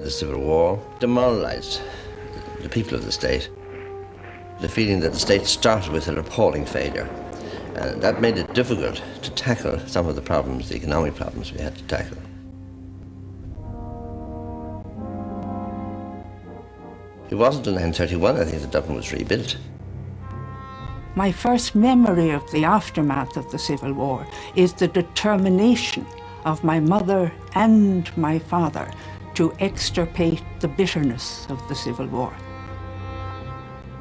The Civil War demoralised the people of the state. The feeling that the state started with an appalling failure. And that made it difficult to tackle some of the problems, the economic problems we had to tackle. It wasn't in 1931, I think, that Dublin was rebuilt. My first memory of the aftermath of the Civil War is the determination of my mother and my father to extirpate the bitterness of the Civil War.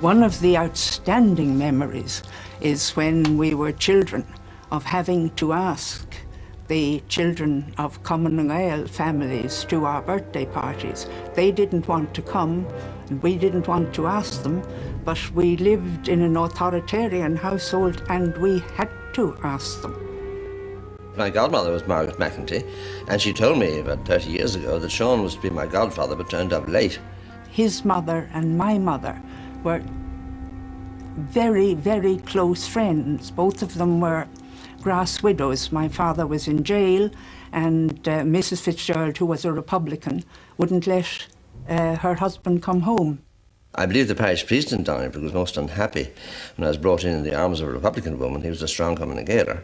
One of the outstanding memories is when we were children of having to ask the children of Common Gael families to our birthday parties. They didn't want to come, and we didn't want to ask them, but we lived in an authoritarian household and we had to ask them. My godmother was Margaret McEntee, and she told me about 30 years ago that Sean was to be my godfather but turned up late. His mother and my mother were very, very close friends. Both of them were grass widows. My father was in jail, and Mrs. Fitzgerald, who was a Republican, wouldn't let her husband come home. I believe the parish priest in Donnybrook was most unhappy when I was brought in the arms of a Republican woman. He was a strong Common Gaeler,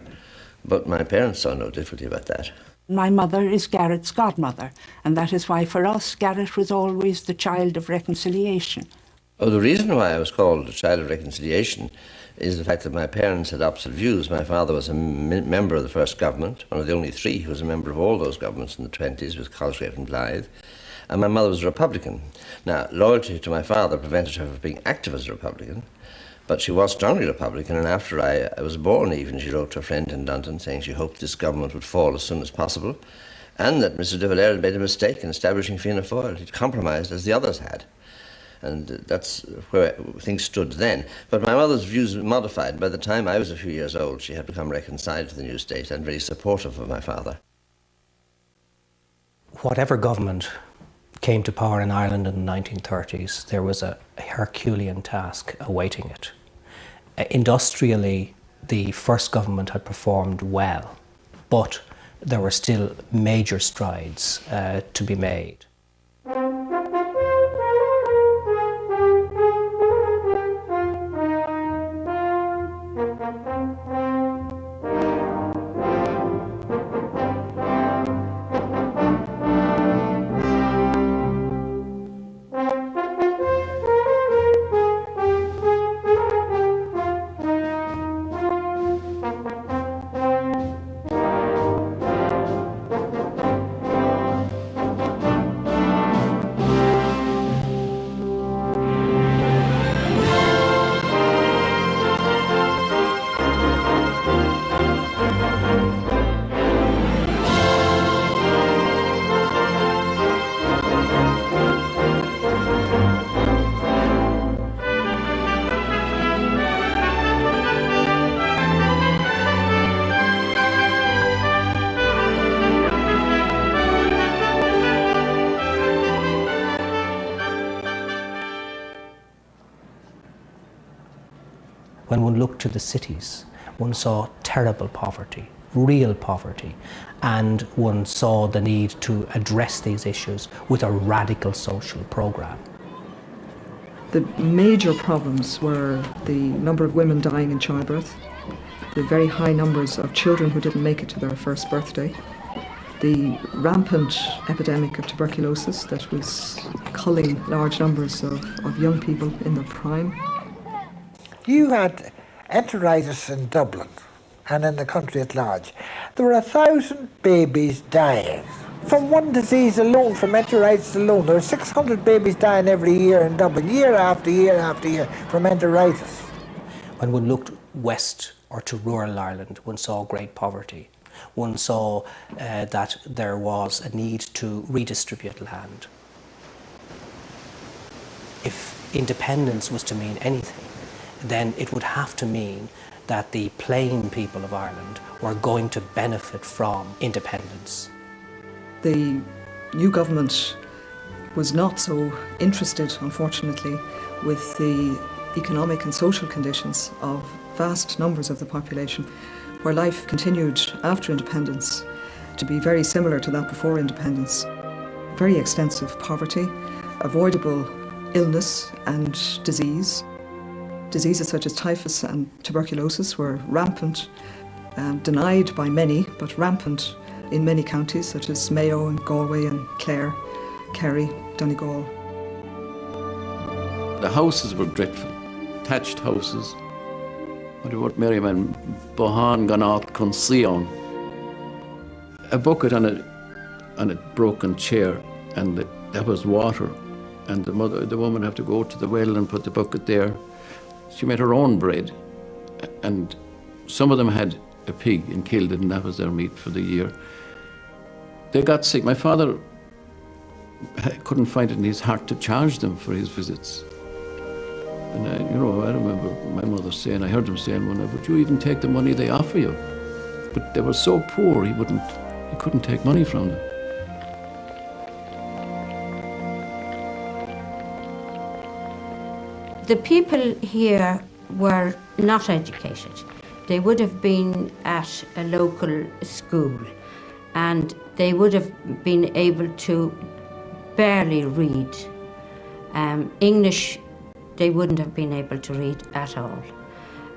but my parents saw no difficulty about that. My mother is Garrett's godmother, and that is why for us Garrett was always the child of reconciliation. Oh, the reason why I was called a child of reconciliation is the fact that my parents had opposite views. My father was a member of the first government, one of the only three who was a member of all those governments in the 20s with Cosgrave and Blythe, and my mother was a Republican. Now, loyalty to my father prevented her from being active as a Republican, but she was strongly Republican, and after I was born even, she wrote to a friend in London saying she hoped this government would fall as soon as possible, and that Mr. de Valera had made a mistake in establishing Fianna Fáil. He'd compromised as the others had. And that's where things stood then. But my mother's views modified. By the time I was a few years old, she had become reconciled to the new state and very supportive of my father. Whatever government came to power in Ireland in the 1930s, there was a Herculean task awaiting it. Industrially, the first government had performed well, but there were still major strides to be made. When one looked to the cities, one saw terrible poverty, real poverty, and one saw the need to address these issues with a radical social programme. The major problems were the number of women dying in childbirth, the very high numbers of children who didn't make it to their first birthday, the rampant epidemic of tuberculosis that was culling large numbers of young people in their prime. You had enteritis in Dublin and in the country at large. There were 1,000 babies dying from one disease alone, from enteritis alone. There were 600 babies dying every year in Dublin, year after year after year, from enteritis. When one looked west or to rural Ireland, one saw great poverty. One saw that there was a need to redistribute land. If independence was to mean anything, then it would have to mean that the plain people of Ireland were going to benefit from independence. The new government was not so interested, unfortunately, with the economic and social conditions of vast numbers of the population, where life continued after independence to be very similar to that before independence. very extensive poverty, avoidable illness and disease. Diseases such as typhus and tuberculosis were rampant, denied by many, but rampant in many counties such as Mayo and Galway and Clare, Kerry, Donegal. The houses were dreadful, thatched houses. What Merriman Bohan Ganat Consion. A bucket on a broken chair, and that was water. And the woman had to go to the well and put the bucket there. She made her own bread, and some of them had a pig and killed it, and that was their meat for the year. They got sick. My father couldn't find it in his heart to charge them for his visits. And I remember my mother saying, I heard him saying one day, would you even take the money they offer you? But they were so poor, he couldn't take money from them. The people here were not educated. They would have been at a local school, and they would have been able to barely read. English, they wouldn't have been able to read at all.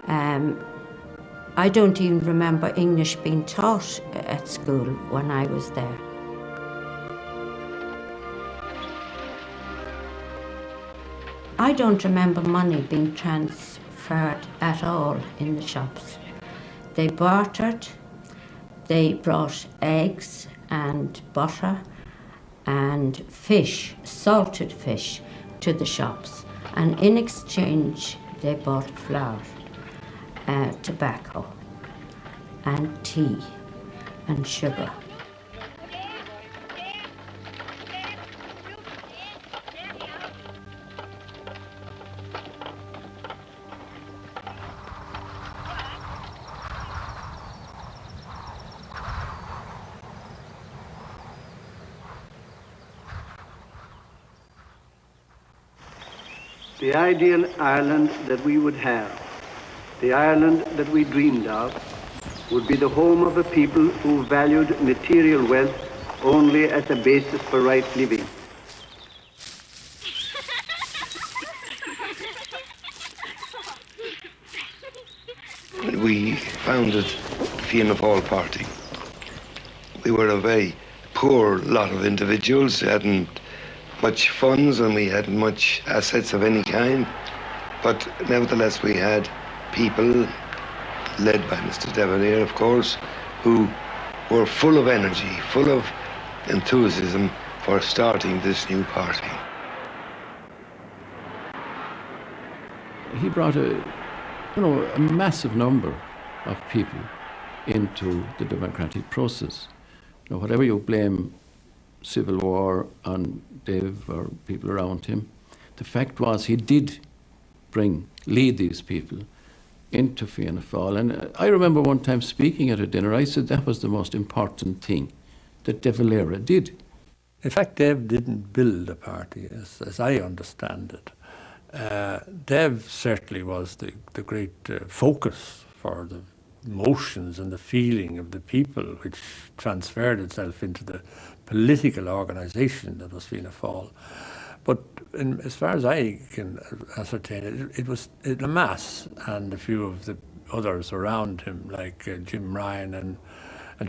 I don't even remember English being taught at school when I was there. I don't remember money being transferred at all in the shops. They bartered, they brought eggs and butter and fish, salted fish, to the shops. And in exchange, they bought flour, tobacco, and tea, and sugar. The ideal Ireland that we would have, the Ireland that we dreamed of, would be the home of a people who valued material wealth only as a basis for right living. We founded the Fianna Fáil party. We were a very poor lot of individuals who hadn't much funds and we hadn't much assets of any kind, but nevertheless we had people, led by Mr. De Valera, of course, who were full of energy, full of enthusiasm for starting this new party. He brought a massive number of people into the democratic process. Whatever you blame Civil War on Dave or people around him, the fact was he did lead these people into Fianna Fáil. And I remember one time speaking at a dinner, I said that was the most important thing that De Valera did. In fact, Dave didn't build a party, as I understand it. Dev certainly was the great focus for the emotions and the feeling of the people, which transferred itself into the political organisation that was Fianna Fáil. But as far as I can ascertain, it was in a mass, and a few of the others around him, like Jim Ryan and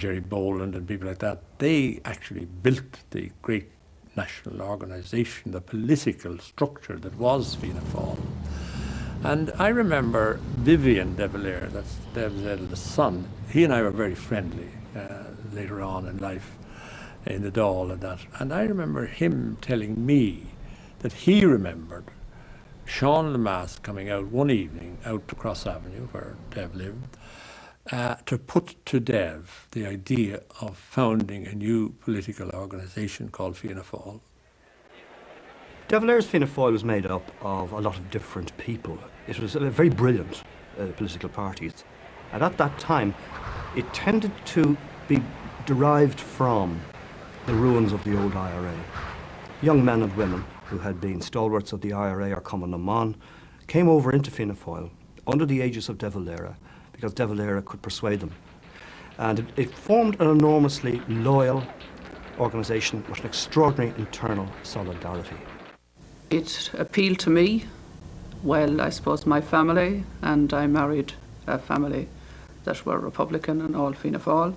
Jerry Boland and people like that, they actually built the great national organisation, the political structure that was Fianna Fáil. And I remember Vivian De Valera, that's Dev's eldest son, he and I were very friendly later on in life, in the Dáil and that. And I remember him telling me that he remembered Sean Lemass coming out one evening out to Cross Avenue, where Dev lived, to put to Dev the idea of founding a new political organisation called Fianna Fáil. De Valera's Fianna Fáil was made up of a lot of different people. It was a very brilliant political party. And at that time, it tended to be derived from the ruins of the old IRA. Young men and women who had been stalwarts of the IRA or Cumann na mBan came over into Fianna Fáil under the aegis of De Valera, because De Valera could persuade them. And it formed an enormously loyal, organisation with an extraordinary internal solidarity. It appealed to me, well, I suppose my family, and I married a family that were Republican and all Fianna Fáil.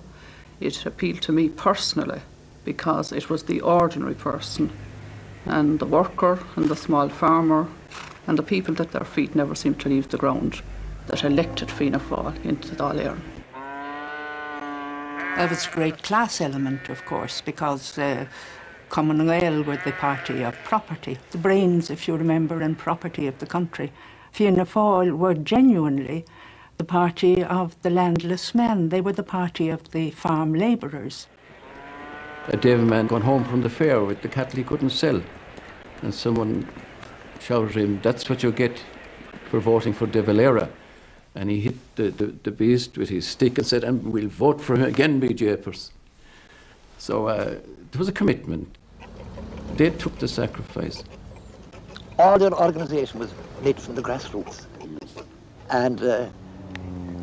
It appealed to me personally because it was the ordinary person and the worker and the small farmer and the people that their feet never seemed to leave the ground that elected Fianna Fáil into the Dáil. There was a great class element, of course, because Common Gael were the party of property, the brains, if you remember, and property of the country. Fianna Fáil were genuinely the party of the landless men. They were the party of the farm labourers. A David going home from the fair with the cattle he couldn't sell, and someone shouted at him, "That's what you get for voting for De Valera." And he hit the beast with his stick and said, "And we'll vote for him again, be japers." So there was a commitment. They took the sacrifice. All their organisation was made from the grassroots. And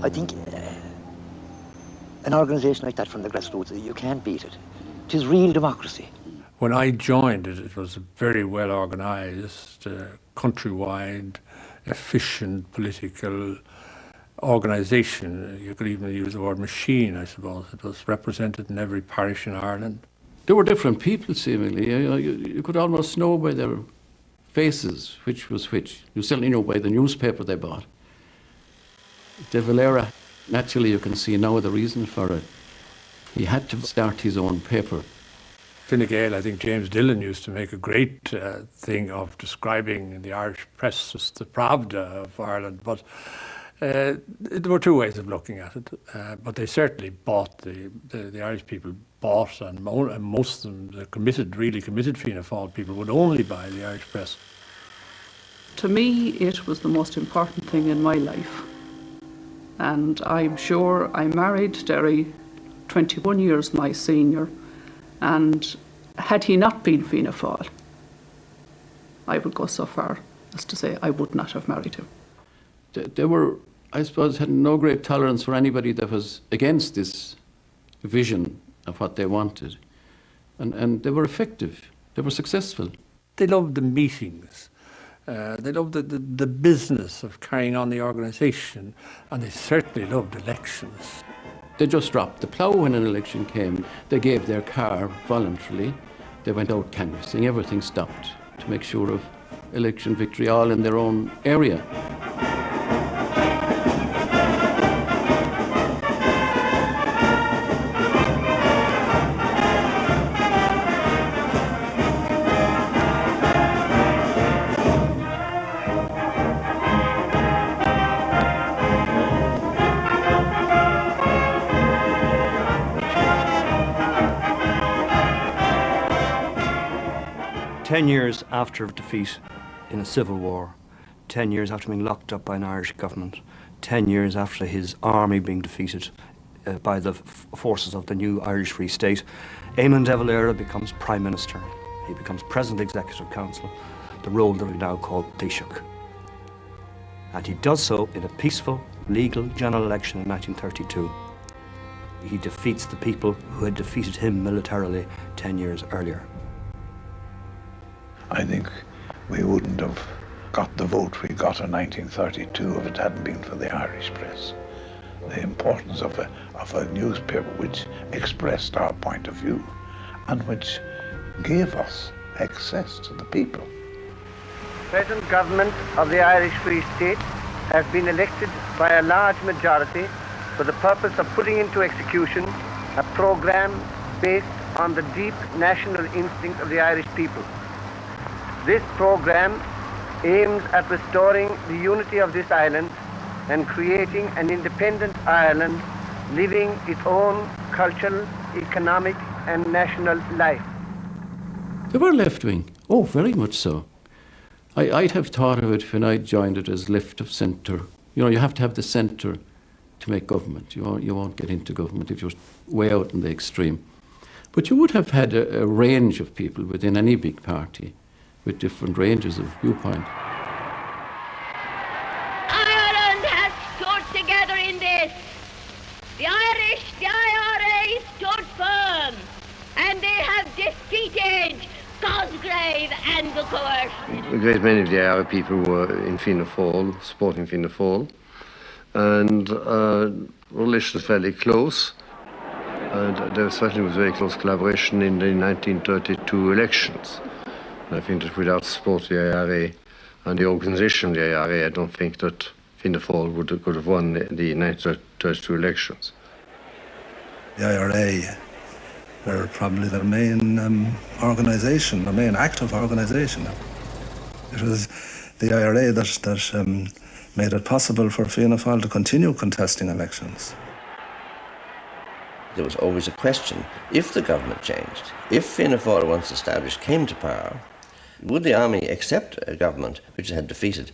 I think an organisation like that from the grassroots, you can't beat it. It is real democracy. When I joined it, it was a very well organised, countrywide, efficient political organisation. You could even use the word machine, I suppose. It was represented in every parish in Ireland. There were different people, seemingly. You could almost know by their faces which was which. You certainly know by the newspaper they bought. De Valera, naturally you can see now the reason for it. He had to start his own paper. Fine Gael, I think James Dillon used to make a great thing of describing in the Irish press as the Pravda of Ireland, but there were two ways of looking at it, but they certainly bought, the Irish people bought, and most of them, the really committed Fianna Fáil people would only buy the Irish press. To me, it was the most important thing in my life. And I'm sure I married Derry 21 years my senior, and had he not been Fianna Fáil, I would go so far as to say I would not have married him. They were, I suppose, had no great tolerance for anybody that was against this vision of what they wanted. And they were effective. They were successful. They loved the meetings. They loved the business of carrying on the organisation, and they certainly loved elections. They just dropped the plough when an election came. They gave their car voluntarily. They went out canvassing. Everything stopped to make sure of election victory, all in their own area. Ten years after defeat in a civil war, 10 years after being locked up by an Irish government, 10 years after his army being defeated by the forces of the new Irish Free State, Eamon de Valera becomes Prime Minister. He becomes President of the Executive Council, the role that we now call Taoiseach. And he does so in a peaceful, legal general election in 1932. He defeats the people who had defeated him militarily 10 years earlier. I think we wouldn't have got the vote we got in 1932 if it hadn't been for the Irish press. The importance of a newspaper which expressed our point of view and which gave us access to the people. Present government of the Irish Free State has been elected by a large majority for the purpose of putting into execution a programme based on the deep national instinct of the Irish people. This programme aims at restoring the unity of this island and creating an independent Ireland living its own cultural, economic and national life. They were left-wing. Oh, very much so. I'd have thought of it when I joined it as left of centre. You know, you have to have the centre to make government. You won't get into government if you're way out in the extreme. But you would have had a range of people within any big party with different ranges of viewpoint. Ireland has stood together in this. The Irish, the IRA stood firm, and they have Cosgrave and the court. A great many of the Arab people were in Fianna Fáil, supporting Fianna Fáil, and relations fairly close. And there certainly was very close collaboration in the 1932 elections. I think that without support of the IRA and the organisation of the IRA, I don't think that Fianna Fáil could have won the 1932 elections. The IRA were probably their main organisation, their main active organisation. It was the IRA that made it possible for Fianna Fáil to continue contesting elections. There was always a question, if the government changed, if Fianna Fáil, once established, came to power, would the army accept a government which had defeated,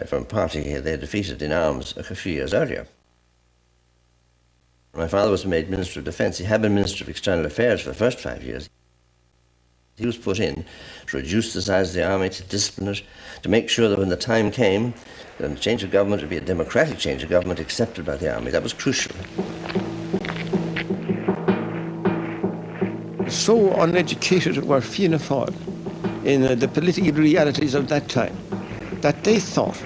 from a party they had defeated in arms a few years earlier? My father was made Minister of Defence. He had been Minister of External Affairs for the first 5 years. He was put in to reduce the size of the army, to discipline it, to make sure that when the time came, then the change of government would be a democratic change of government accepted by the army. That was crucial. So uneducated were Fianna Fáil in the political realities of that time that they thought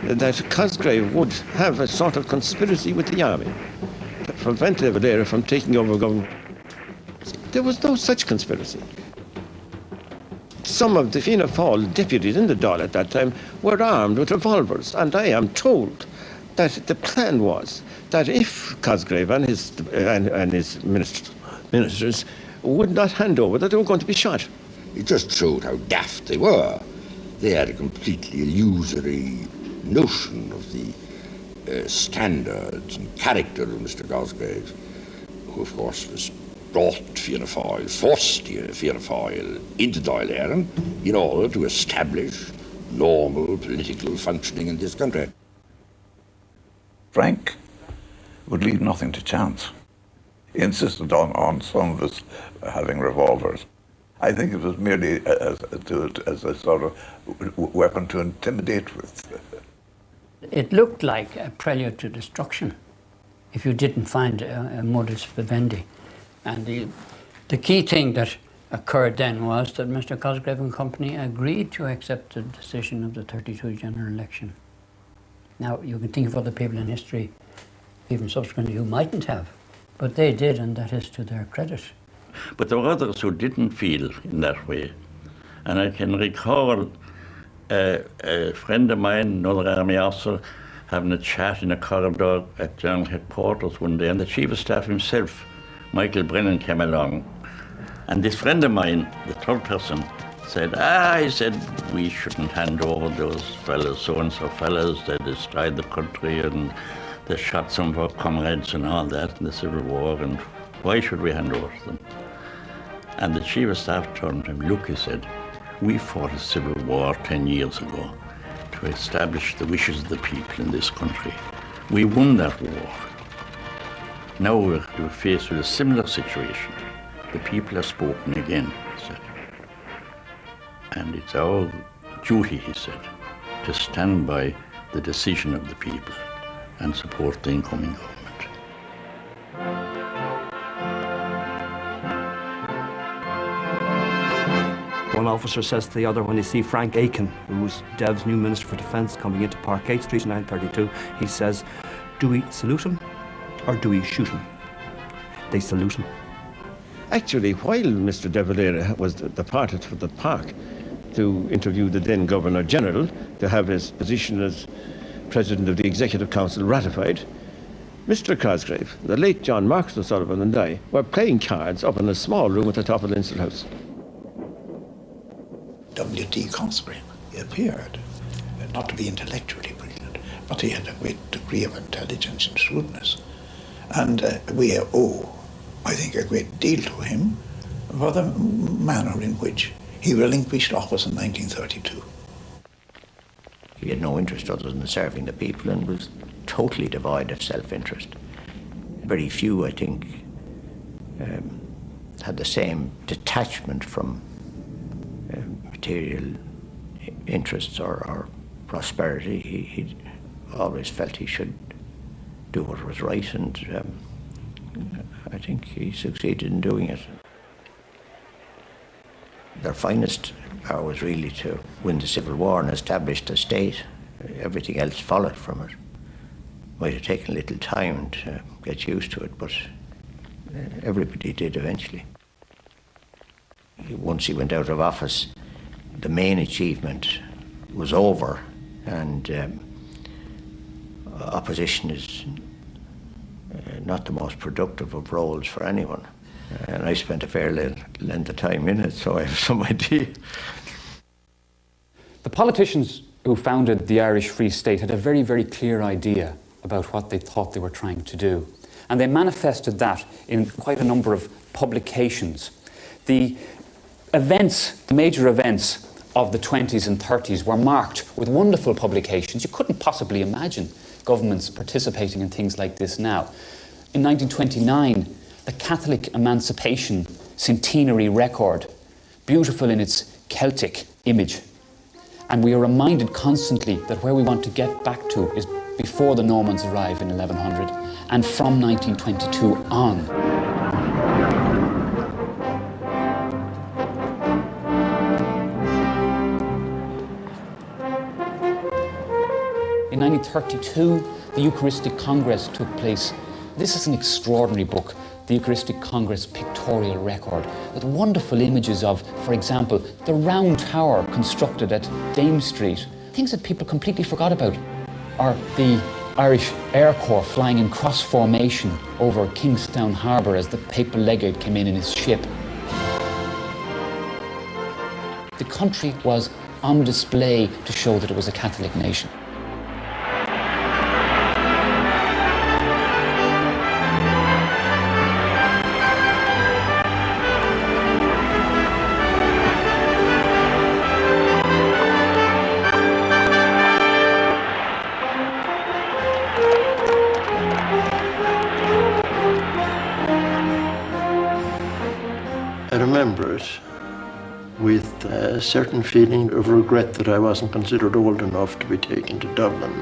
that Cosgrave would have a sort of conspiracy with the army to prevent De Valera from taking over government. There was no such conspiracy. Some of the Fianna Fáil deputies in the Dáil at that time were armed with revolvers, and I am told that the plan was that if Cosgrave and his ministers would not hand over, that they were going to be shot. It just showed how daft they were. They had a completely illusory notion of the standards and character of Mr. Cosgrave, who of course was brought Fianna Fáil, forced Fianna Fáil into Dáil Éireann in order to establish normal political functioning in this country. Frank would leave nothing to chance. He insisted on some of us having revolvers. I think it was merely as a sort of weapon to intimidate with. It looked like a prelude to destruction if you didn't find a modus vivendi. And the key thing that occurred then was that Mr. Cosgrave and company agreed to accept the decision of the 32 general election. Now, you can think of other people in history, even subsequently, who mightn't have, but they did, and that is to their credit. But there were others who didn't feel in that way. And I can recall a friend of mine, another army officer, having a chat in a corridor at General Headquarters one day, and the Chief of Staff himself, Michael Brennan, came along. And this friend of mine, the third person, said, he said, we shouldn't hand over those fellas, so-and-so fellas, they destroyed the country and they shot some of our comrades and all that in the Civil War, and why should we hand over to them? And the Chief of Staff turned to him, look, he said, we fought a civil war 10 years ago to establish the wishes of the people in this country. We won that war. Now we're faced with a similar situation. The people have spoken again, he said. And it's our duty, he said, to stand by the decision of the people and support the incoming government. One officer says to the other when they see Frank Aiken, who was Dev's new Minister for Defence, coming into Parkgate Street in 1932, he says, do we salute him or do we shoot him? They salute him. Actually, while Mr. De Valera was departed for the Park to interview the then Governor General to have his position as President of the Executive Council ratified, Mr. Cosgrave, the late John Marks O'Sullivan and I were playing cards up in a small room at the top of Leinster House. W.T. Cosgrave, he appeared, not to be intellectually brilliant, but he had a great degree of intelligence and shrewdness. And we owe, I think, a great deal to him for the manner in which he relinquished office in 1932. He had no interest other than serving the people and was totally devoid of self-interest. Very few, I think, had the same detachment from material interests or prosperity. He always felt he should do what was right, and I think he succeeded in doing it. Their finest hour was really to win the Civil War and establish the state. Everything else followed from it. Might have taken a little time to get used to it, but everybody did eventually. Once he went out of office, the main achievement was over, and opposition is not the most productive of roles for anyone. And I spent a fair length of time in it, so I have some idea. The politicians who founded the Irish Free State had a very, very clear idea about what they thought they were trying to do. And they manifested that in quite a number of publications. The major events of the 20s and 30s were marked with wonderful publications. You couldn't possibly imagine governments participating in things like this now. In 1929, the Catholic Emancipation Centenary Record, beautiful in its Celtic image. And we are reminded constantly that where we want to get back to is before the Normans arrive in 1100 and from 1922 on. In 1932, the Eucharistic Congress took place. This is an extraordinary book, the Eucharistic Congress Pictorial Record, with wonderful images of, for example, the round tower constructed at Dame Street. Things that people completely forgot about are the Irish Air Corps flying in cross formation over Kingstown Harbour as the papal legate came in his ship. The country was on display to show that it was a Catholic nation. I remember it with a certain feeling of regret that I wasn't considered old enough to be taken to Dublin.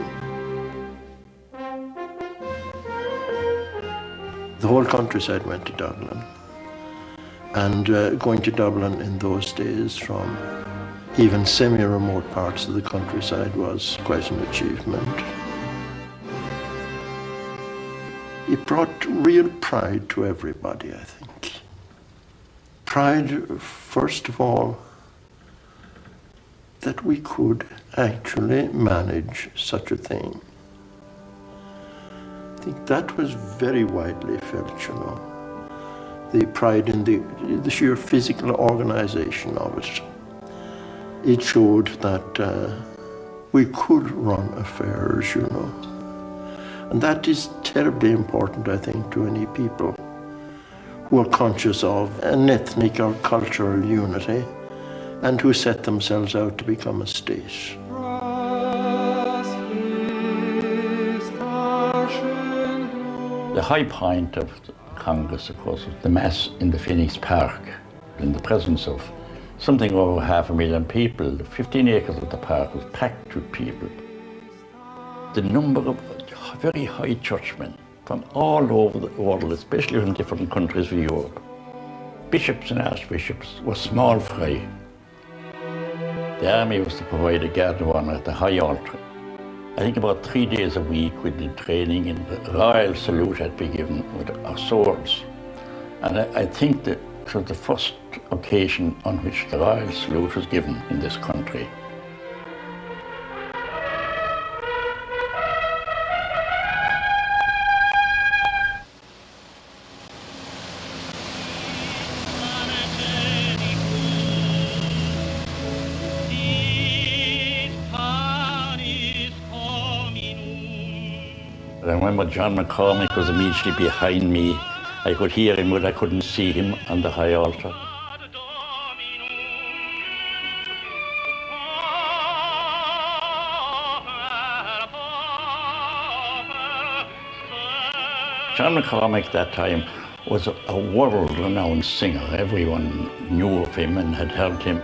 The whole countryside went to Dublin, and going to Dublin in those days from even semi-remote parts of the countryside was quite an achievement. It brought real pride to everybody, I think. Pride, first of all, that we could actually manage such a thing. I think that was very widely felt, you know. The pride in the sheer physical organization of it. It showed that we could run affairs, you know. And that is terribly important, I think, to any people who are conscious of an ethnic or cultural unity and who set themselves out to become a state. The high point of the Congress, of course, was the Mass in the Phoenix Park, in the presence of something over 500,000 people. The 15 acres of the park was packed with people. The number of very high churchmen from all over the world, especially from different countries of Europe. Bishops and archbishops were small fry. The army was to provide a guard of honour at the high altar. I think about 3 days a week we did training, and the royal salute had been given with our swords. And I think that it was the first occasion on which the royal salute was given in this country. I remember John McCormick was immediately behind me. I could hear him, but I couldn't see him on the high altar. John McCormick at that time was a world-renowned singer. Everyone knew of him and had heard him.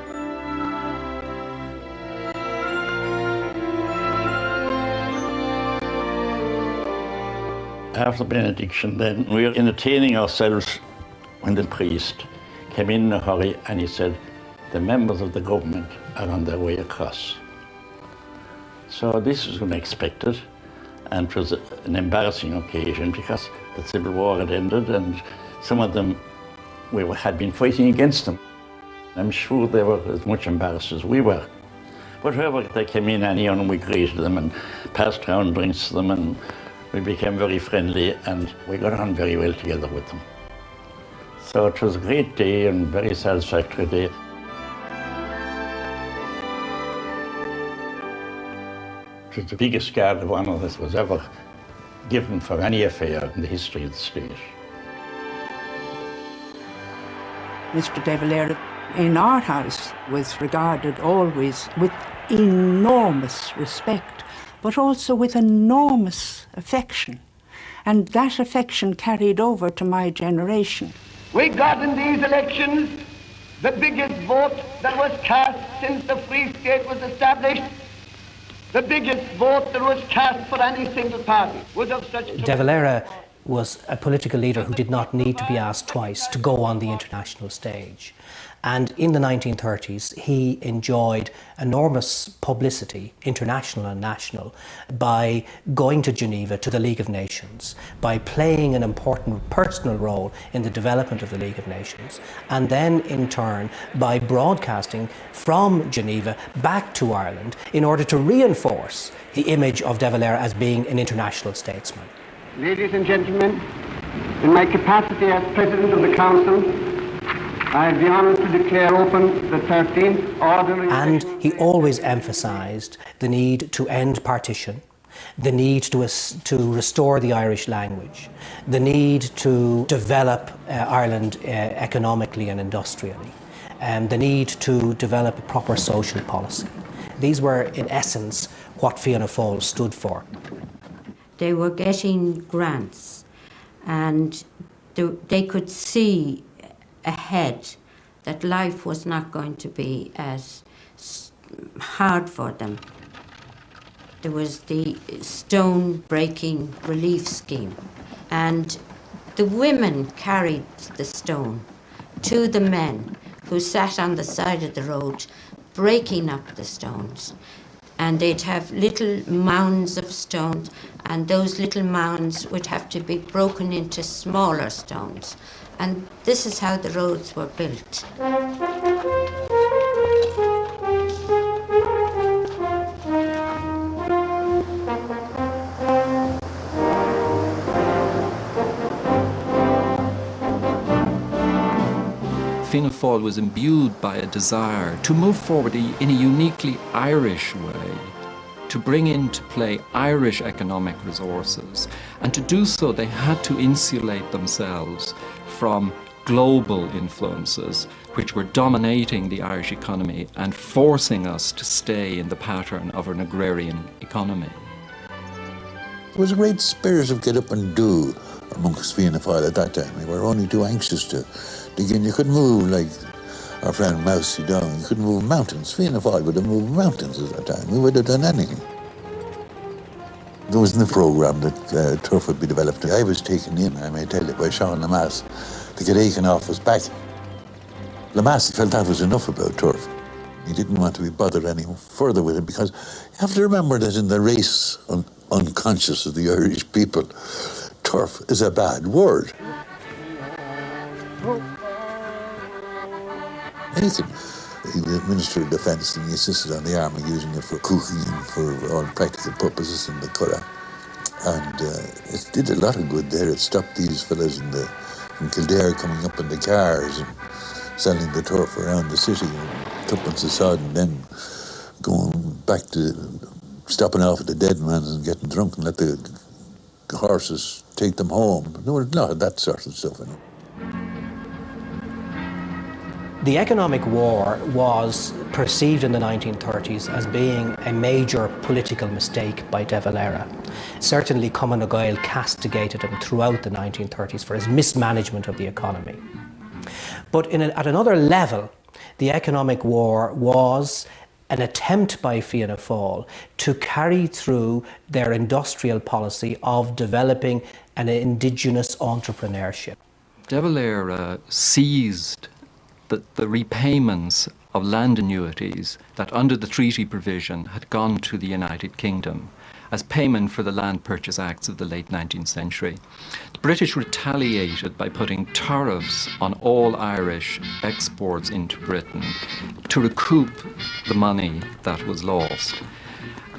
After benediction, then we were entertaining ourselves when the priest came in a hurry and he said, the members of the government are on their way across. So this was unexpected, and it was an embarrassing occasion because the Civil War had ended and some of them had been fighting against them. I'm sure they were as much embarrassed as we were. But wherever they came in, and we greeted them and passed round drinks to them, and we became very friendly and we got on very well together with them. So it was a great day and very satisfactory day. It was the biggest guard of honour that was ever given for any affair in the history of the state. Mr. De Valera in our house was regarded always with enormous respect, but also with enormous affection. And that affection carried over to my generation. We got in these elections the biggest vote that was cast since the Free State was established. The biggest vote that was cast for any single party was of such... De Valera was a political leader who did not need to be asked twice to go on the international stage. And in the 1930s, he enjoyed enormous publicity, international and national, by going to Geneva to the League of Nations, by playing an important personal role in the development of the League of Nations, and then in turn by broadcasting from Geneva back to Ireland in order to reinforce the image of De Valera as being an international statesman. Ladies and gentlemen, in my capacity as President of the Council, I have the honour to declare open the 13th ordinary... And he always emphasised the need to end partition, the need to restore the Irish language, the need to develop Ireland economically and industrially, and the need to develop a proper social policy. These were, in essence, what Fianna Fáil stood for. They were getting grants, and they could see ahead that life was not going to be as hard for them. There was the stone breaking relief scheme, and the women carried the stone to the men who sat on the side of the road breaking up the stones. And they'd have little mounds of stones, and those little mounds would have to be broken into smaller stones. And this is how the roads were built. Fianna Fáil was imbued by a desire to move forward in a uniquely Irish way, to bring into play Irish economic resources, and to do so they had to insulate themselves from global influences which were dominating the Irish economy and forcing us to stay in the pattern of an agrarian economy. There was a great spirit of get up and do amongst Fianna Fáil at that time. We were only too anxious to begin. You couldn't move like our friend Mousy Down. You couldn't move mountains. Fianna Fáil would have moved mountains at that time. We would have done anything. There was no programme that turf would be developed. I was taken in, I may tell you, by Sean Lamass to get Aiken off his back. Lamass felt that was enough about turf. He didn't want to be bothered any further with it, because you have to remember that in the race unconscious of the Irish people, turf is a bad word. Aiken, he was Minister of Defence, and he insisted on the army using it for cooking and for all practical purposes in the Curragh. And it did a lot of good there. It stopped these fellas from Kildare coming up in the cars and selling the turf around the city, and tuppence a sod, and then going back to stopping off at the dead man's and getting drunk and let the horses take them home. There was a lot of that sort of stuff in it. The economic war was perceived in the 1930s as being a major political mistake by De Valera. Certainly Cumann O'Gyle castigated him throughout the 1930s for his mismanagement of the economy. But at another level, the economic war was an attempt by Fianna Fáil to carry through their industrial policy of developing an indigenous entrepreneurship. De Valera seized the repayments of land annuities that under the treaty provision had gone to the United Kingdom as payment for the Land Purchase Acts of the late 19th century. The British retaliated by putting tariffs on all Irish exports into Britain to recoup the money that was lost.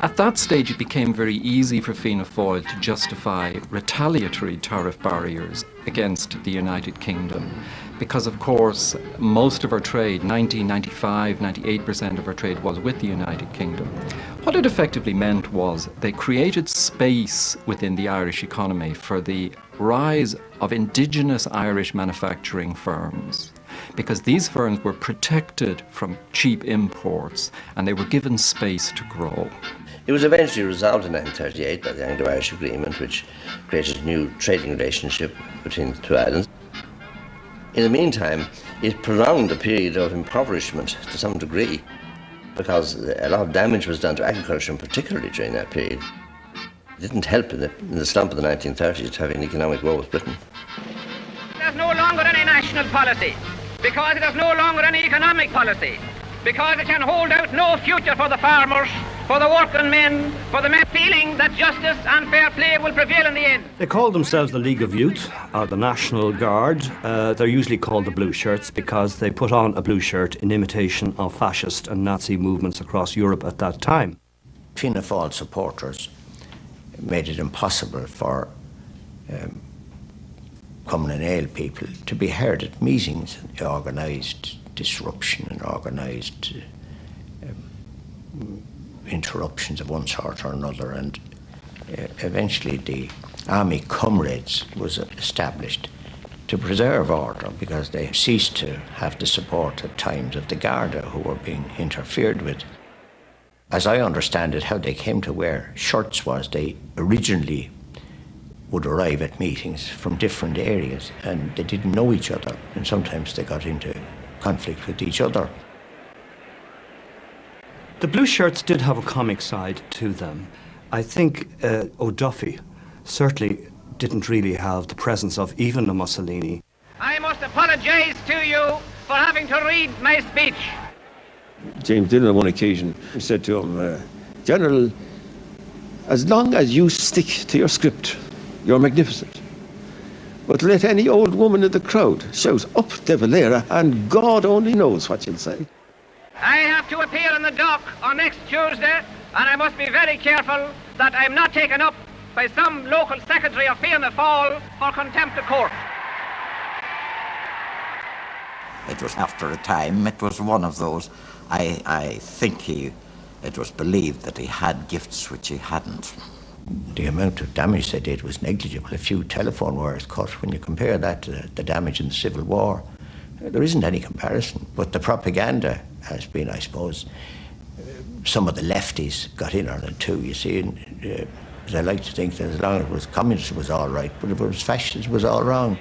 At that stage, it became very easy for Fianna Fáil to justify retaliatory tariff barriers against the United Kingdom because, of course, most of our trade, 98% of our trade was with the United Kingdom. What it effectively meant was they created space within the Irish economy for the rise of indigenous Irish manufacturing firms, because these firms were protected from cheap imports and they were given space to grow. It was eventually resolved in 1938 by the Anglo-Irish Agreement, which created a new trading relationship between the two islands. In the meantime, it prolonged a period of impoverishment to some degree, because a lot of damage was done to agriculture, particularly during that period. It didn't help in the slump of the 1930s to have an economic war with Britain. There's no longer any national policy, because it has no longer any economic policy, because it can hold out no future for the farmers, for the working men, for the men feeling that justice and fair play will prevail in the end. They call themselves the League of Youth, or the National Guard. They're usually called the Blue Shirts because they put on a blue shirt in imitation of fascist and Nazi movements across Europe at that time. Fianna Fáil supporters made it impossible for Cumann and Ale people to be heard at meetings. Organised disruption and organised interruptions of one sort or another, and eventually the Army Comrades was established to preserve order, because they ceased to have the support at times of the Garda, who were being interfered with. As I understand it, how they came to wear shirts was they originally would arrive at meetings from different areas and they didn't know each other, and sometimes they got into conflict with each other. The Blue Shirts did have a comic side to them. I think O'Duffy certainly didn't really have the presence of even a Mussolini. I must apologise to you for having to read my speech. James Dillon on one occasion said to him, General, as long as you stick to your script, you're magnificent. But let any old woman in the crowd shout, up De Valera, and God only knows what you'll say. I have to appear in the dock on next Tuesday, and I must be very careful that I'm not taken up by some local secretary of Fianna Fáil for contempt of court. It was after a time, it was one of those, I think it was believed that he had gifts which he hadn't. The amount of damage they did was negligible. A few telephone wires cut. When you compare that to the damage in the Civil War, there isn't any comparison. But the propaganda has been, I suppose, some of the lefties got in on it too, you see. And, I like to think that as long as it was communist, it was all right, but if it was fascist, it was all wrong.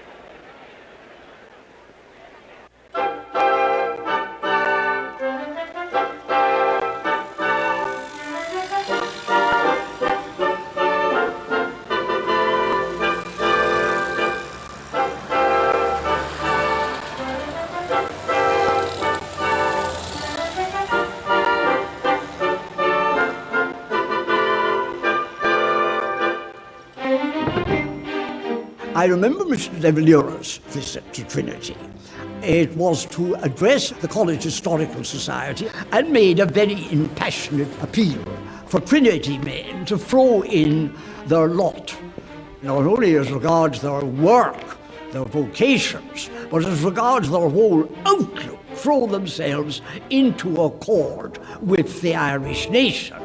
I remember Mr. De Valera's visit to Trinity. It was to address the College Historical Society and made a very impassioned appeal for Trinity men to throw in their lot, not only as regards their work, their vocations, but as regards their whole outlook, throw themselves into accord with the Irish nation.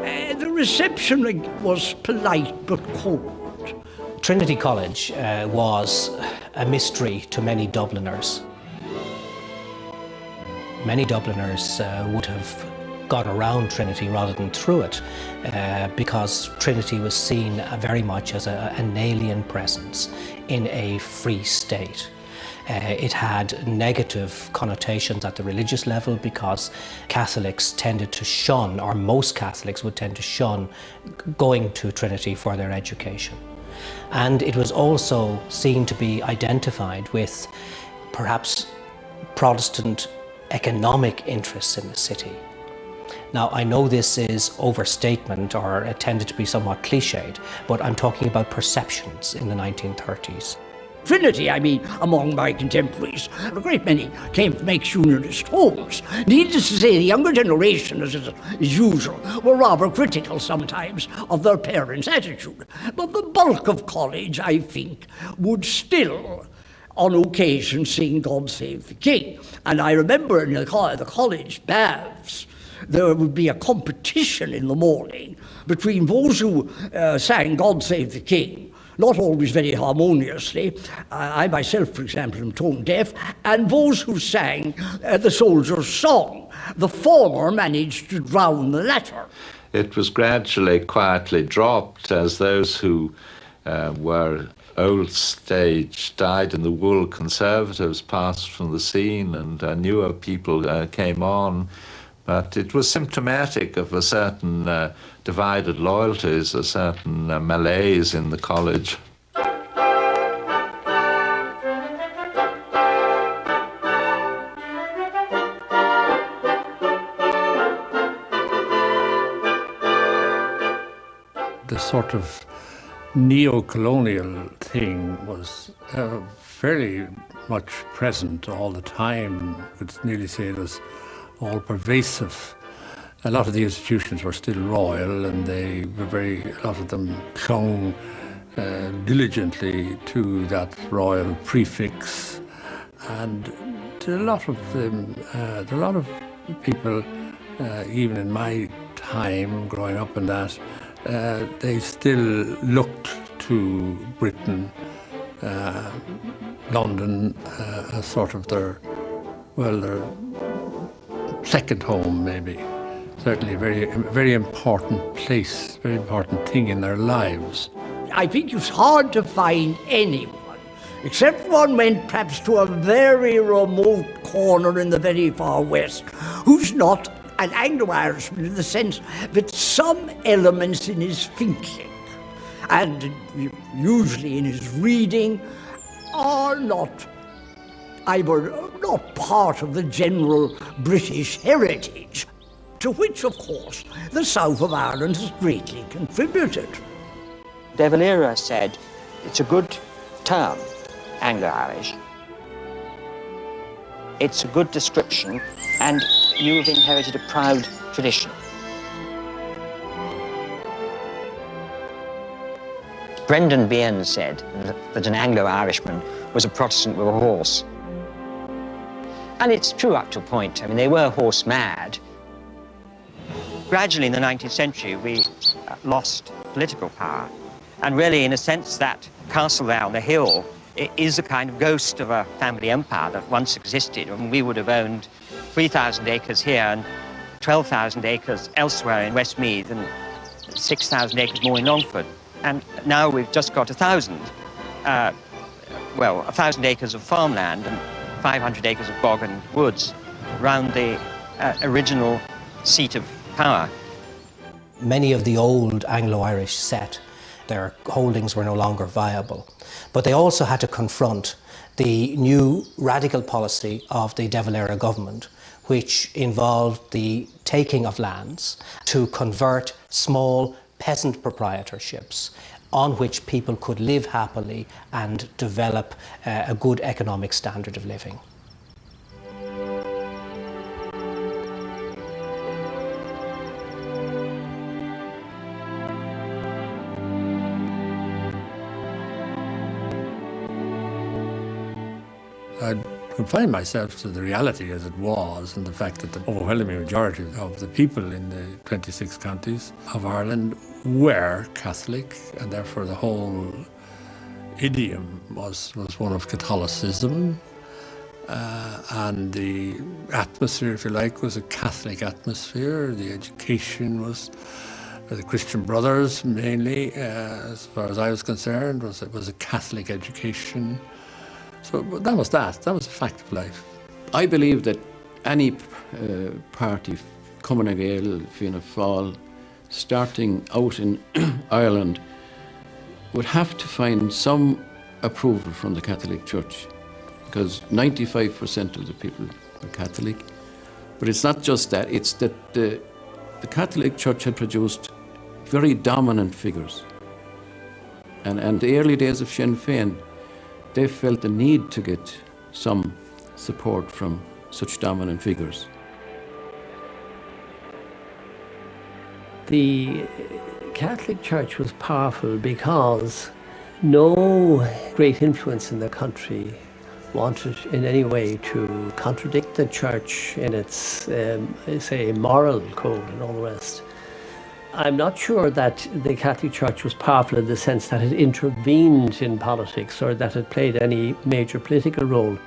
The reception was polite but cold. Trinity College was a mystery to many Dubliners. Many Dubliners would have gone around Trinity rather than through it because Trinity was seen very much as an alien presence in a free state. It had negative connotations at the religious level because Catholics tended to shun, or most Catholics would tend to shun, going to Trinity for their education. And it was also seen to be identified with perhaps Protestant economic interests in the city. Now, I know this is overstatement or intended to be somewhat cliched, but I'm talking about perceptions in the 1930s. Trinity, I mean, among my contemporaries, a great many came from ex-unionist homes. Needless to say, the younger generation, as is usual, were rather critical sometimes of their parents' attitude. But the bulk of college, I think, would still, on occasion, sing God Save the King. And I remember in the college baths, there would be a competition in the morning between those who sang God Save the King, not always very harmoniously. I myself, for example, am tone deaf, and those who sang the soldier's song. The former managed to drown the latter. It was gradually, quietly dropped as those who were old stage, dyed-in-the-wool conservatives passed from the scene and newer people came on. But it was symptomatic of a certain divided loyalties, a certain malaise in the college. The sort of neo-colonial thing was fairly much present all the time. I could nearly say it was all pervasive. A lot of the institutions were still royal, and they were a lot of them clung diligently to that royal prefix. And to a lot of them, a lot of people, even in my time growing up in that, they still looked to Britain, London, as sort of their second home, maybe. Certainly a very important place, very important thing in their lives. I think it's hard to find anyone, except one went perhaps to a very remote corner in the very far west, who's not an Anglo-Irishman in the sense that some elements in his thinking and usually in his reading are not part of the general British heritage, to which, of course, the south of Ireland has greatly contributed. De Valera said, it's a good term, Anglo-Irish. It's a good description, and you've inherited a proud tradition. Brendan Behan said that an Anglo-Irishman was a Protestant with a horse. And it's true up to a point. I mean, they were horse mad. Gradually in the 19th century, we lost political power. And really, in a sense, that castle there on the hill is a kind of ghost of a family empire that once existed. And we would have owned 3,000 acres here and 12,000 acres elsewhere in Westmeath and 6,000 acres more in Longford. And now we've just got 1,000. 1,000 acres of farmland and 500 acres of bog and woods around the original seat of power. Many of the old Anglo-Irish set, their holdings were no longer viable. But they also had to confront the new radical policy of the De Valera government, which involved the taking of lands to convert small peasant proprietorships on which people could live happily and develop a good economic standard of living. I confine myself to the reality as it was, and the fact that the overwhelming majority of the people in the 26 counties of Ireland were Catholic, and therefore the whole idiom was one of Catholicism, and the atmosphere, if you like, was a Catholic atmosphere. The education was the Christian Brothers mainly, as far as I was concerned, was a Catholic education. So that was a fact of life. I believe that any party, Cumann Gael, Fianna Fáil, starting out in Ireland, would have to find some approval from the Catholic Church, because 95% of the people are Catholic, But it's not just that, it's that the Catholic Church had produced very dominant figures. And the early days of Sinn Féin, they felt the need to get some support from such dominant figures. The Catholic Church was powerful because no great influence in the country wanted in any way to contradict the Church in its, say, moral code and all the rest. I'm not sure that the Catholic Church was powerful in the sense that it intervened in politics or that it played any major political role.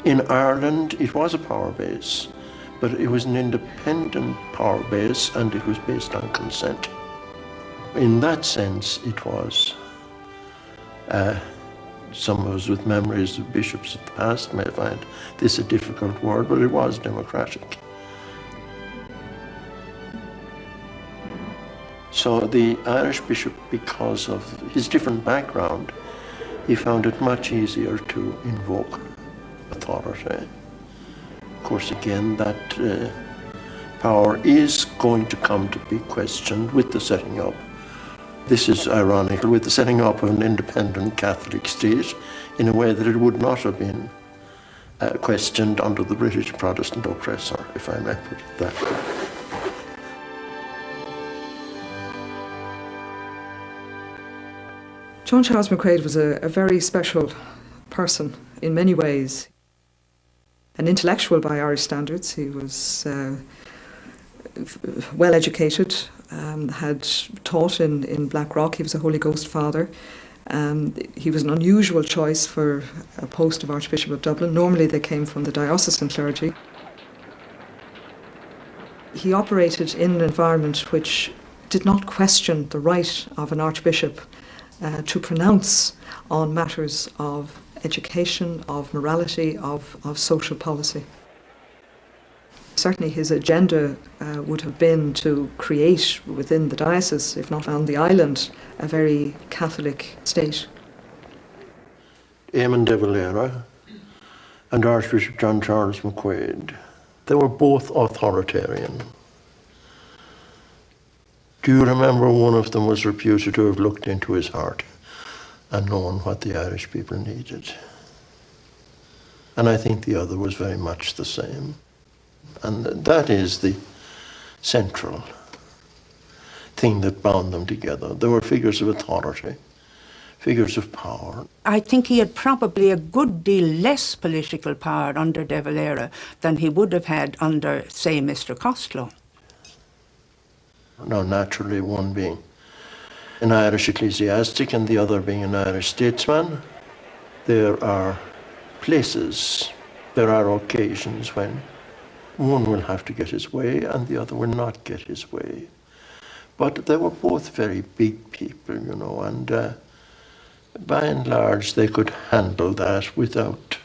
In Ireland, it was a power base, but it was an independent power base and it was based on consent. In that sense, it was. Some of us with memories of bishops of the past may find this a difficult word, but it was democratic. So the Irish bishop, because of his different background, he found it much easier to invoke authority. Of course, again, that power is going to come to be questioned with the setting up. This is ironical, with the setting up of an independent Catholic state in a way that it would not have been questioned under the British Protestant oppressor, if I may put it that way. John Charles McQuaid was a very special person in many ways. An intellectual by Irish standards. He was well educated, had taught in Blackrock. He was a Holy Ghost father. He was an unusual choice for a post of Archbishop of Dublin. Normally they came from the diocesan clergy. He operated in an environment which did not question the right of an archbishop to pronounce on matters of education, of morality, of social policy. Certainly his agenda would have been to create within the diocese, if not on the island, a very Catholic state. Eamon de Valera and Archbishop John Charles McQuaid, they were both authoritarian. Do you remember one of them was reputed to have looked into his heart and known what the Irish people needed? And I think the other was very much the same. And that is the central thing that bound them together. They were figures of authority, figures of power. I think he had probably a good deal less political power under De Valera than he would have had under, say, Mr. Costello. Now, naturally, one being an Irish ecclesiastic and the other being an Irish statesman, there are places, there are occasions when one will have to get his way and the other will not get his way. But they were both very big people, you know, and by and large they could handle that without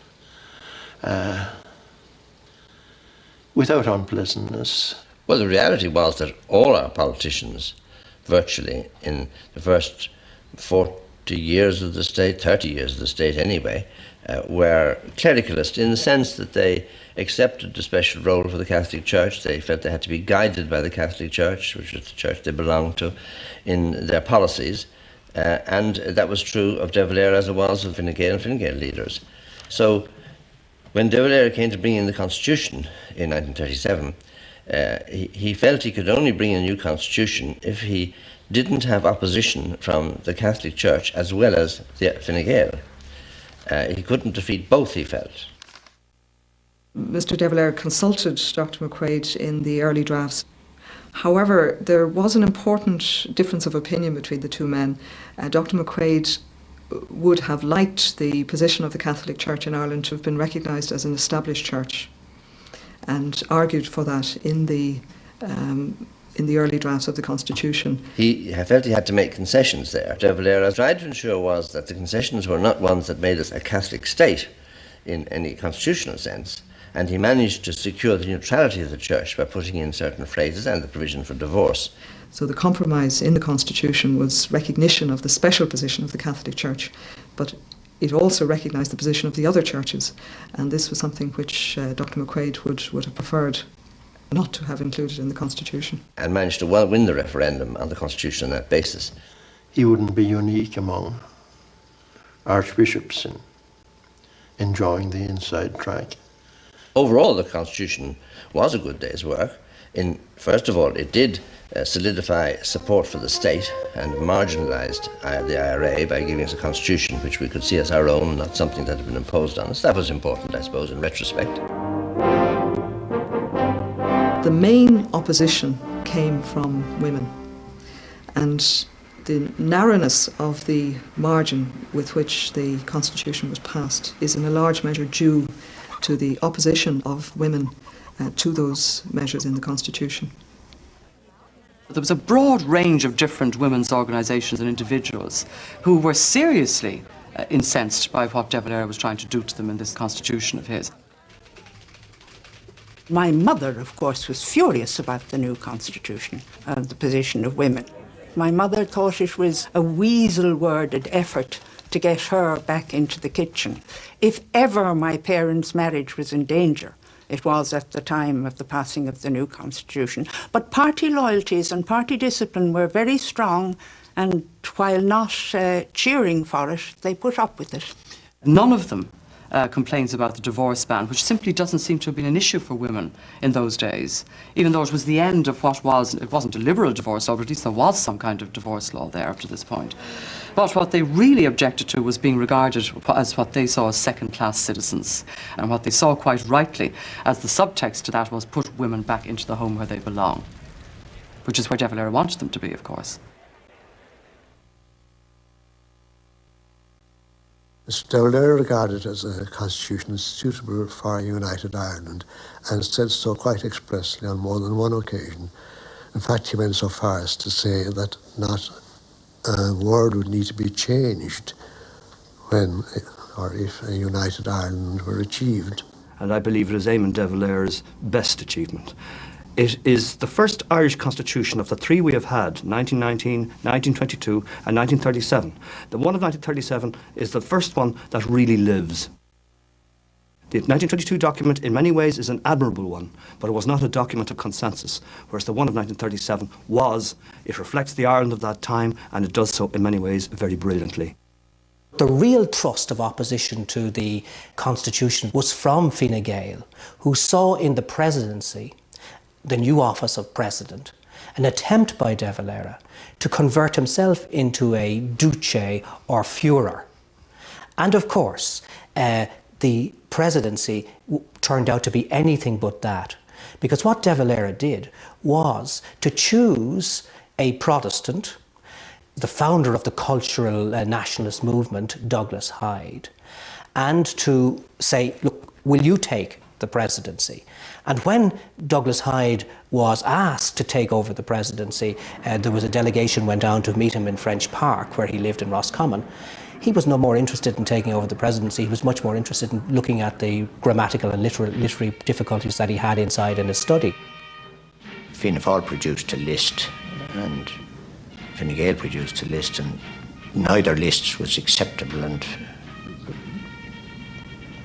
unpleasantness. Well, the reality was that all our politicians, virtually in the first 40 years of the state, 30 years of the state anyway, were clericalist in the sense that they accepted the special role for the Catholic Church. They felt they had to be guided by the Catholic Church, which was the church they belonged to, in their policies. And that was true of De Valera as it was of Fine Gael and Fine Gael leaders. So when De Valera came to bring in the Constitution in 1937, he felt he could only bring in a new constitution if he didn't have opposition from the Catholic Church as well as the Fine Gael. He couldn't defeat both, he felt. Mr. De Valera consulted Dr. McQuaid in the early drafts. However, there was an important difference of opinion between the two men. Dr. McQuaid would have liked the position of the Catholic Church in Ireland to have been recognised as an established church, and argued for that in the early drafts of the Constitution. He felt he had to make concessions there. De Valera tried to ensure was that the concessions were not ones that made us a Catholic state in any constitutional sense, and he managed to secure the neutrality of the Church by putting in certain phrases and the provision for divorce. So the compromise in the Constitution was recognition of the special position of the Catholic Church, but It also recognised the position of the other churches, and this was something which Dr. McQuaid would have preferred not to have included in the Constitution. And managed to well win the referendum on the Constitution on that basis. He wouldn't be unique among archbishops in enjoying the inside track. Overall, the Constitution was a good day's work. First of all, it did solidify support for the state and marginalised the IRA by giving us a constitution which we could see as our own, not something that had been imposed on us. That was important, I suppose, in retrospect. The main opposition came from women, and the narrowness of the margin with which the Constitution was passed is in a large measure due to the opposition of women to those measures in the Constitution. There was a broad range of different women's organisations and individuals who were seriously incensed by what De Valera was trying to do to them in this constitution of his. My mother, of course, was furious about the new constitution and the position of women. My mother thought it was a weasel-worded effort to get her back into the kitchen. If ever my parents' marriage was in danger, it was at the time of the passing of the new constitution. But party loyalties and party discipline were very strong, and while not cheering for it, they put up with it. None of them complains about the divorce ban, which simply doesn't seem to have been an issue for women in those days, even though it was the end of what was, it wasn't a liberal divorce law, but at least there was some kind of divorce law there up to this point. But what they really objected to was being regarded as what they saw as second-class citizens, and what they saw quite rightly as the subtext to that was put women back into the home where they belong, which is where De Valera wanted them to be, of course. Mr. De Valera regarded it as a constitution suitable for a united Ireland, and said so quite expressly on more than one occasion. In fact, he went so far as to say that not a word would need to be changed when or if a united Ireland were achieved. And I believe it is Eamon De Valera's best achievement. It is the first Irish constitution of the three we have had, 1919, 1922 and 1937. The one of 1937 is the first one that really lives. The 1922 document in many ways is an admirable one, but it was not a document of consensus, whereas the one of 1937 was. It reflects the Ireland of that time, and it does so in many ways very brilliantly. The real thrust of opposition to the Constitution was from Fine Gael, who saw in the presidency, the new office of president, an attempt by De Valera to convert himself into a duce or Führer. And of course, the presidency turned out to be anything but that, because what De Valera did was to choose a Protestant, the founder of the cultural nationalist movement, Douglas Hyde, and to say, look, will you take the presidency? And when Douglas Hyde was asked to take over the presidency, there was a delegation went down to meet him in French Park, where he lived in Roscommon. He was no more interested in taking over the presidency. He was much more interested in looking at the grammatical and literary difficulties that he had inside in his study. Fianna Fáil produced a list, and Fine Gael produced a list, and neither list was acceptable, and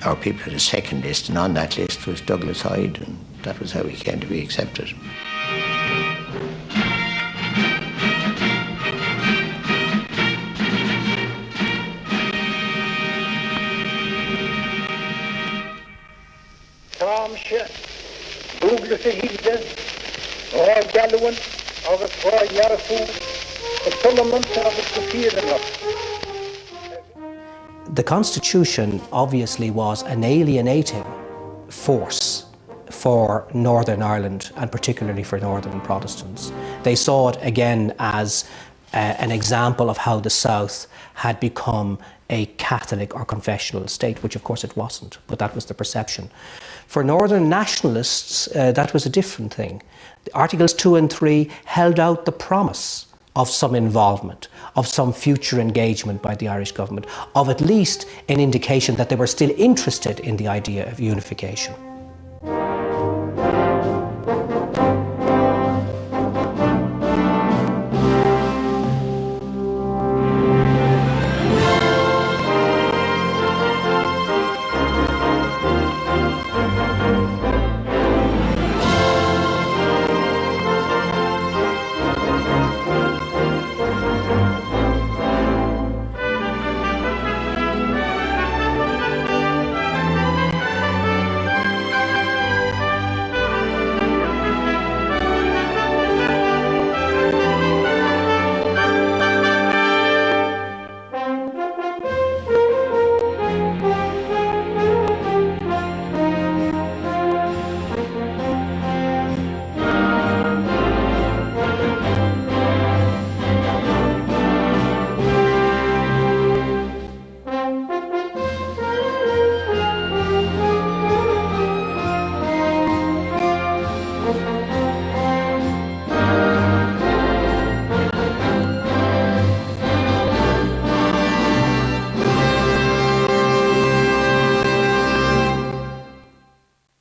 our people had a second list, and on that list was Douglas Hyde, and that was how he came to be accepted. The Constitution obviously was an alienating force for Northern Ireland, and particularly for Northern Protestants. They saw it again as an example of how the South had become a Catholic or confessional state, which of course it wasn't, but that was the perception. For Northern nationalists, that was a different thing. Articles 2 and 3 held out the promise of some involvement, of some future engagement by the Irish government, of at least an indication that they were still interested in the idea of unification.